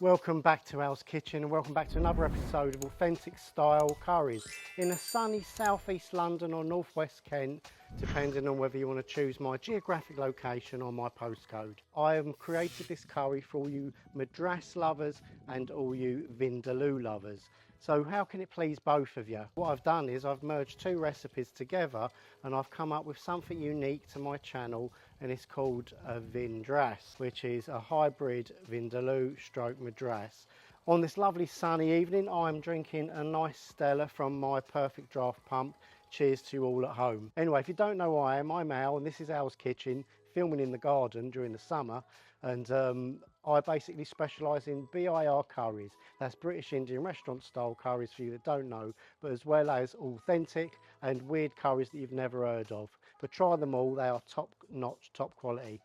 Welcome back to Al's Kitchen and welcome back to another episode of authentic style curries in a sunny southeast London or northwest Kent, depending on whether you want to choose my geographic location or my postcode. I have created this curry for all you Madras lovers and all you Vindaloo lovers. So how can it please both of you? What I've done is I've merged two recipes together and I've come up with something unique to my channel, and it's called a Vindras, which is a hybrid Vindaloo stroke Madras. On this lovely sunny evening, I'm drinking a nice Stella from my Perfect Draft pump. Cheers to you all at home. Anyway, if you don't know who I am, I'm Al and this is Al's Kitchen, filming in the garden during the summer, and I basically specialise in BIR curries. That's British Indian restaurant style curries for you that don't know, but as well as authentic and weird curries that you've never heard of. But try them all, they are top notch, top quality.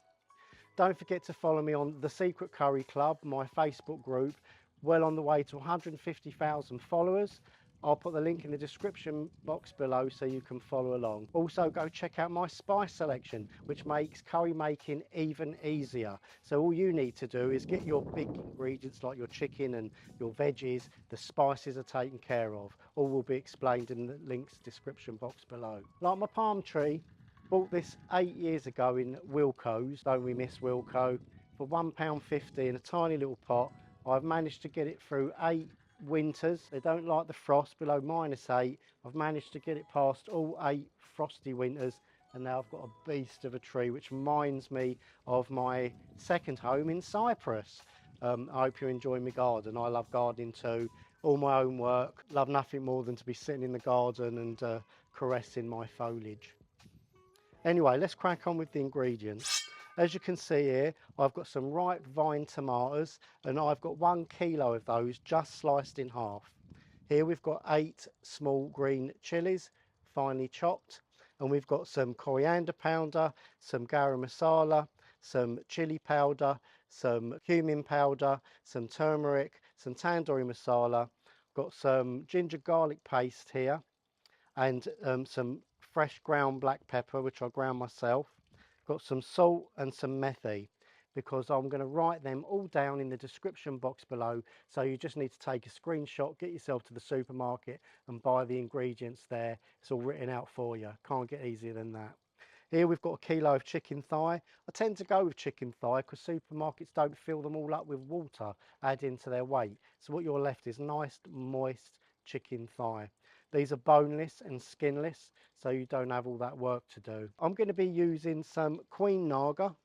Don't forget to follow me on The Secret Curry Club, my Facebook group, well on the way to 150,000 followers. I'll put the link in the description box below so you can follow along. Also go check out my spice selection, which makes curry making even easier. So all you need to do is get your big ingredients like your chicken and your veggies. The spices are taken care of. All will be explained in the links description box below. Like my palm tree, bought this 8 years ago in Wilko's, don't we miss Wilko, for £1.50 in a tiny little pot. I've managed to get it through 8 winters. They don't like the frost below -8. I've managed to get it past all 8 frosty winters, and now I've got a beast of a tree, which reminds me of my second home in Cyprus. I hope you enjoy my garden. I love gardening too. All my own work. Love nothing more than to be sitting in the garden and caressing my foliage. Anyway, let's crack on with the ingredients. As you can see here, I've got some ripe vine tomatoes and I've got 1 kilo of those just sliced in half. Here we've got 8 small green chillies, finely chopped, and we've got some coriander powder, some garam masala, some chili powder, some cumin powder, some turmeric, some tandoori masala, got some ginger garlic paste here, and some fresh ground black pepper, which I ground myself. Got some salt and some methi, because I'm going to write them all down in the description box below. So you just need to take a screenshot, get yourself to the supermarket and buy the ingredients there. It's all written out for you. Can't get easier than that. Here we've got a kilo of chicken thigh. I tend to go with chicken thigh because supermarkets don't fill them all up with water adding to their weight. So what you're left is nice, moist chicken thigh. These are boneless and skinless, so you don't have all that work to do. I'm going to be using some Queen Naga.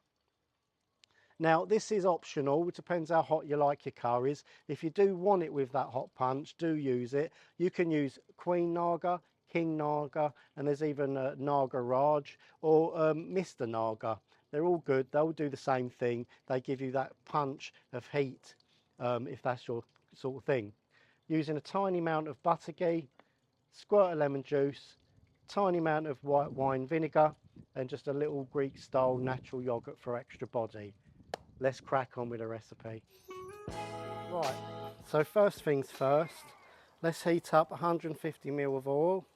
Now this is optional, it depends how hot you like your curries. If you do want it with that hot punch, do use it. You can use Queen Naga, King Naga, and there's even Naga Raj or Mr. Naga. They're all good, they'll do the same thing. They give you that punch of heat if that's your sort of thing. Using a tiny amount of butter ghee, squirt of lemon juice, tiny amount of white wine vinegar, and just a little Greek style natural yogurt for extra body. Let's crack on with the recipe. Right, so first things first, let's heat up 150 ml of oil.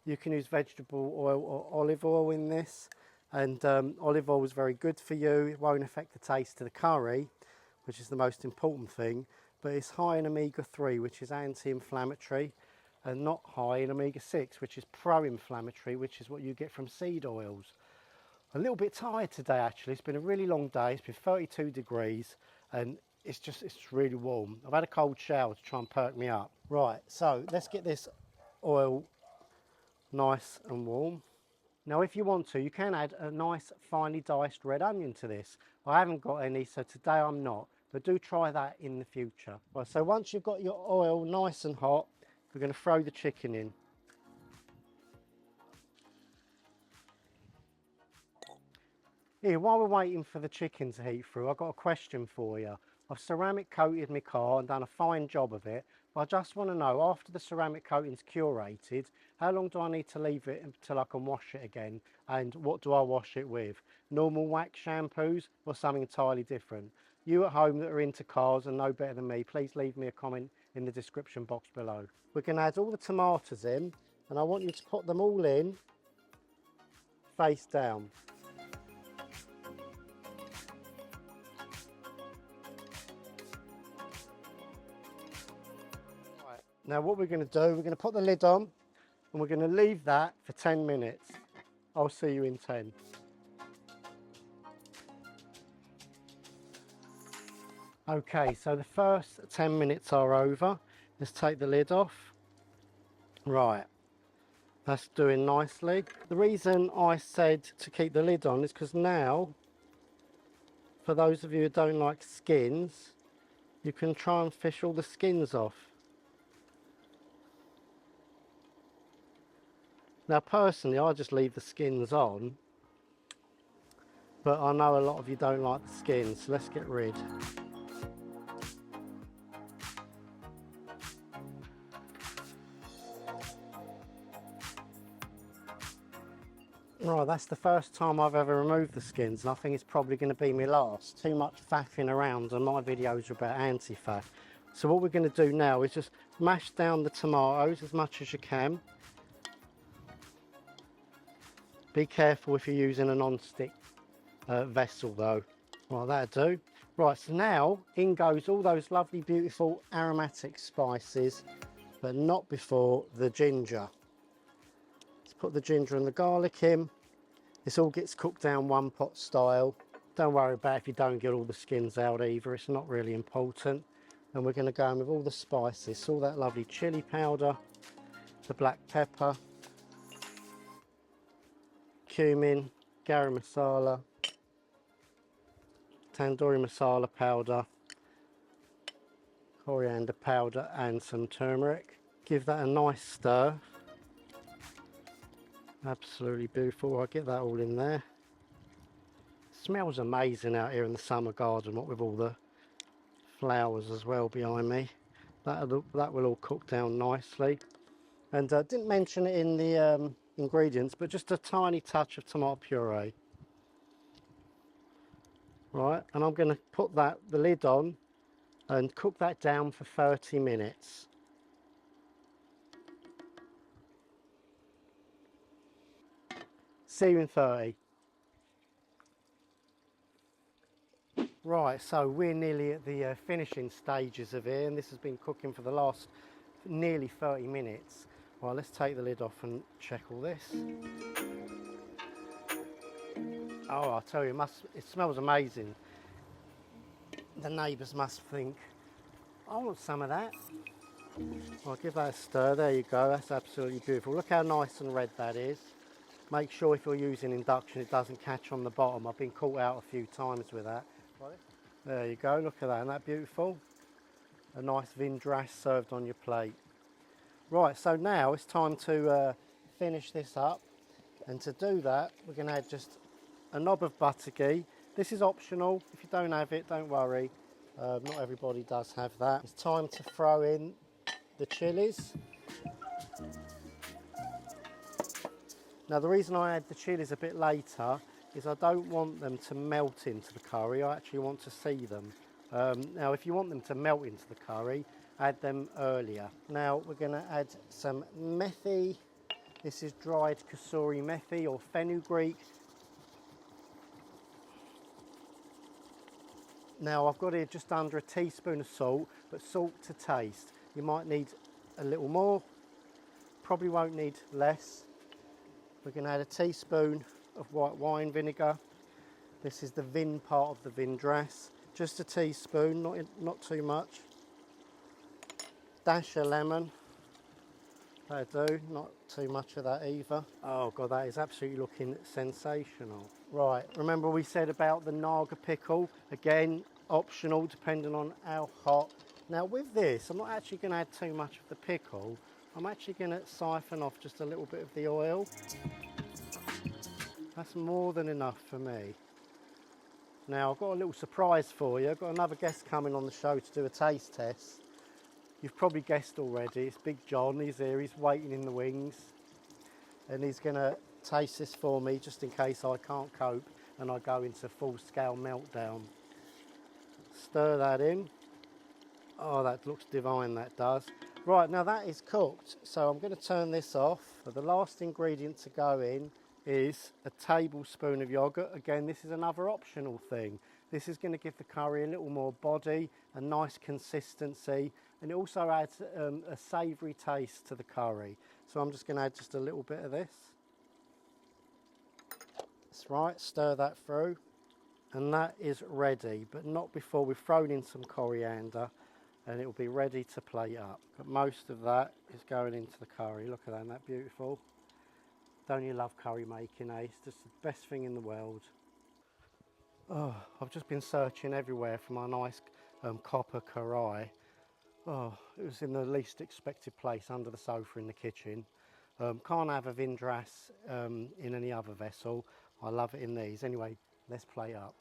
You can use vegetable oil or olive oil in this, and olive oil is very good for you. It won't affect the taste of the curry, which is the most important thing, but it's high in omega-3, which is anti-inflammatory, and not high in omega-6, which is pro-inflammatory, which is what you get from seed oils. A little bit tired today actually. It's been a really long day. It's been 32 degrees and it's really warm. I've had a cold shower to try and perk me up. Right, so let's get this oil nice and warm. Now if you want to, you can add a nice finely diced red onion to this. I haven't got any, so today I'm not, but do try that in the future. Right, so once you've got your oil nice and hot, we're going to throw the chicken in. Here, while we're waiting for the chicken to heat through, I've got a question for you. I've ceramic coated my car and done a fine job of it, but I just want to know, after the ceramic coating's curated, how long do I need to leave it until I can wash it again? And what do I wash it with? Normal wax shampoos or something entirely different? You at home that are into cars and know better than me, please leave me a comment in the description box below. We're going to add all the tomatoes in, and I want you to put them all in face down. Down. Now what we're going to do, we're going to put the lid on and we're going to leave that for 10 minutes. I'll see you in 10. Okay, so the first 10 minutes are over. Let's take the lid off. Right, that's doing nicely. The reason I said to keep the lid on is because now, for those of you who don't like skins, you can try and fish all the skins off. Now personally, I just leave the skins on, but I know a lot of you don't like the skins, so let's get rid. Right, that's the first time I've ever removed the skins, and I think it's probably going to be my last. Too much faffing around, and my videos are about anti-faff. So what we're going to do now is just mash down the tomatoes as much as you can. Be careful if you're using a non-stick vessel though. Right, that'll do. Right, so now in goes all those lovely, beautiful aromatic spices, but not before the ginger. Let's put the ginger and the garlic in. This all gets cooked down one pot style. Don't worry about if you don't get all the skins out either, it's not really important. And we're going to go in with all the spices, so all that lovely chili powder, the black pepper, cumin, garam masala, tandoori masala powder, coriander powder and some turmeric. Give that a nice stir. Absolutely beautiful. I'll get that all in there. It smells amazing out here in the summer garden, what with all the flowers as well behind me. That will all cook down nicely. And I didn't mention it in the ingredients, but just a tiny touch of tomato puree. Right, and I'm going to put the lid on and cook that down for 30 minutes. See you in 30. Right, so we're nearly at the finishing stages of it, and this has been cooking for the last nearly 30 minutes. Right, let's take the lid off and check all this. Oh, I'll tell you, it smells amazing. The neighbours must think, I want some of that. I'll give that a stir. There you go, that's absolutely beautiful. Look how nice and red that is. Make sure if you're using induction it doesn't catch on the bottom. I've been caught out a few times with that. There you go, look at that, isn't that beautiful? A nice Vindras served on your plate. Right, so now it's time to finish this up, and to do that we're going to add just a knob of butter ghee. This is optional, if you don't have it don't worry, not everybody does have that. It's time to throw in the chillies. Now the reason I add the chillies a bit later is I don't want them to melt into the curry, I actually want to see them. Now if you want them to melt into the curry, add them earlier. Now we're going to add some methi. This is dried kasuri methi or fenugreek. Now I've got here just under a teaspoon of salt, but salt to taste. You might need a little more, probably won't need less. We're going to add a teaspoon of white wine vinegar. This is the Vin part of the Vindras. Just a teaspoon, not too much. Dash of lemon. That'll do, not too much of that either. Oh God, that is absolutely looking sensational. Right, remember we said about the naga pickle? Again, optional depending on how hot. Now with this, I'm not actually going to add too much of the pickle. I'm actually going to siphon off just a little bit of the oil. That's more than enough for me. Now I've got a little surprise for you. I've got another guest coming on the show to do a taste test. You've probably guessed already, it's Big John. He's here, he's waiting in the wings. And he's going to taste this for me just in case I can't cope and I go into full-scale meltdown. Stir that in. Oh, that looks divine, that does. Right, now that is cooked, so I'm going to turn this off. But the last ingredient to go in is a tablespoon of yogurt. Again, this is another optional thing. This is going to give the curry a little more body, a nice consistency, and it also adds a savoury taste to the curry. So I'm just going to add just a little bit of this. That's right, stir that through, and that is ready, but not before we've thrown in some coriander, and it will be ready to plate up. But most of that is going into the curry. Look at that, isn't that beautiful? Don't you love curry making, eh? It's just the best thing in the world. Oh, I've just been searching everywhere for my nice copper curry. Oh, it was in the least expected place, under the sofa in the kitchen. Can't have a Vindras in any other vessel. I love it in these. Anyway, let's plate up.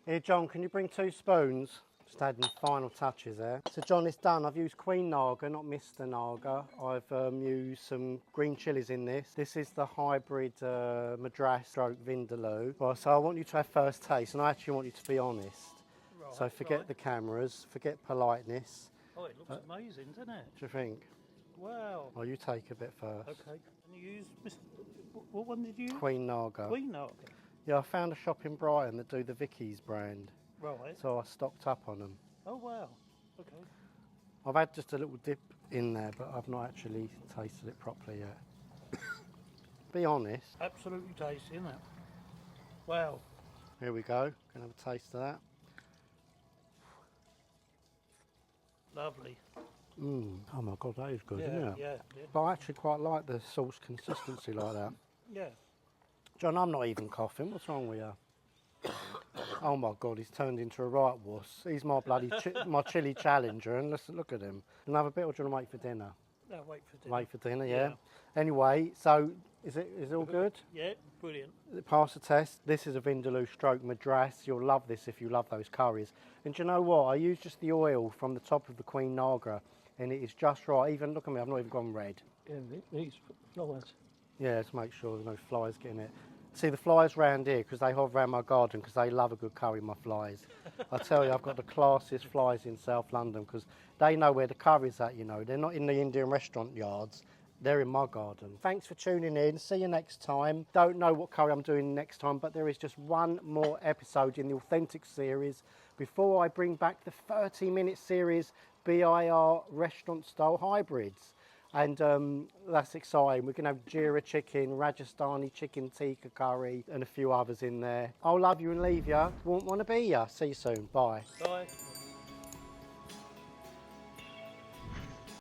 Here, John, can you bring 2 spoons? Just adding final touches there. So, John, it's done. I've used Queen Naga, not Mr. Naga. I've used some green chillies in this. This is the hybrid Madras stroke Vindaloo. Right, so I want you to have first taste, and I actually want you to be honest. Right, so forget the cameras, forget politeness. Oh, it looks amazing, doesn't it? What do you think? Wow. Oh, you take a bit first. Okay. And you use, what one did you use? Queen Naga. Queen Naga. Yeah, I found a shop in Brighton that do the Vicky's brand. Right. So I stocked up on them. Oh, wow. Okay. I've had just a little dip in there, but I've not actually tasted it properly yet. Be honest. Absolutely tasty, isn't it? Wow. Here we go. Can have a taste of that. Lovely. Oh my God, that is good, Yeah, isn't it? yeah. But I actually quite like the sauce consistency like that. Yeah. John, I'm not even coughing. What's wrong with you? Oh my God, he's turned into a right wuss. He's my bloody my chilli challenger, and let's look at him. Another bit, or do you want to wait for dinner? No, wait for dinner. Wait for dinner, yeah. Anyway, so is it all good? Yeah, brilliant. Pass the test. This is a Vindaloo stroke Madras. You'll love this if you love those curries. And do you know what? I use just the oil from the top of the Queen Naga, and it is just right. Even look at me, I've not even gone red. Yeah, these flowers. Yeah, let's make sure there's no flies getting it. See, the flies round here, because they hover around my garden, because they love a good curry, my flies. I tell you, I've got the classiest flies in South London, because they know where the curry's at, you know. They're not in the Indian restaurant yards. They're in my garden. Thanks for tuning in. See you next time. Don't know what curry I'm doing next time, but there is just one more episode in the Authentic series before I bring back the 30-minute series BIR restaurant-style hybrids. And that's exciting. We're going to have Jira chicken, Rajasthani chicken tikka curry, and a few others in there. I'll love you and leave you. Won't want to be you. See you soon. Bye. Bye.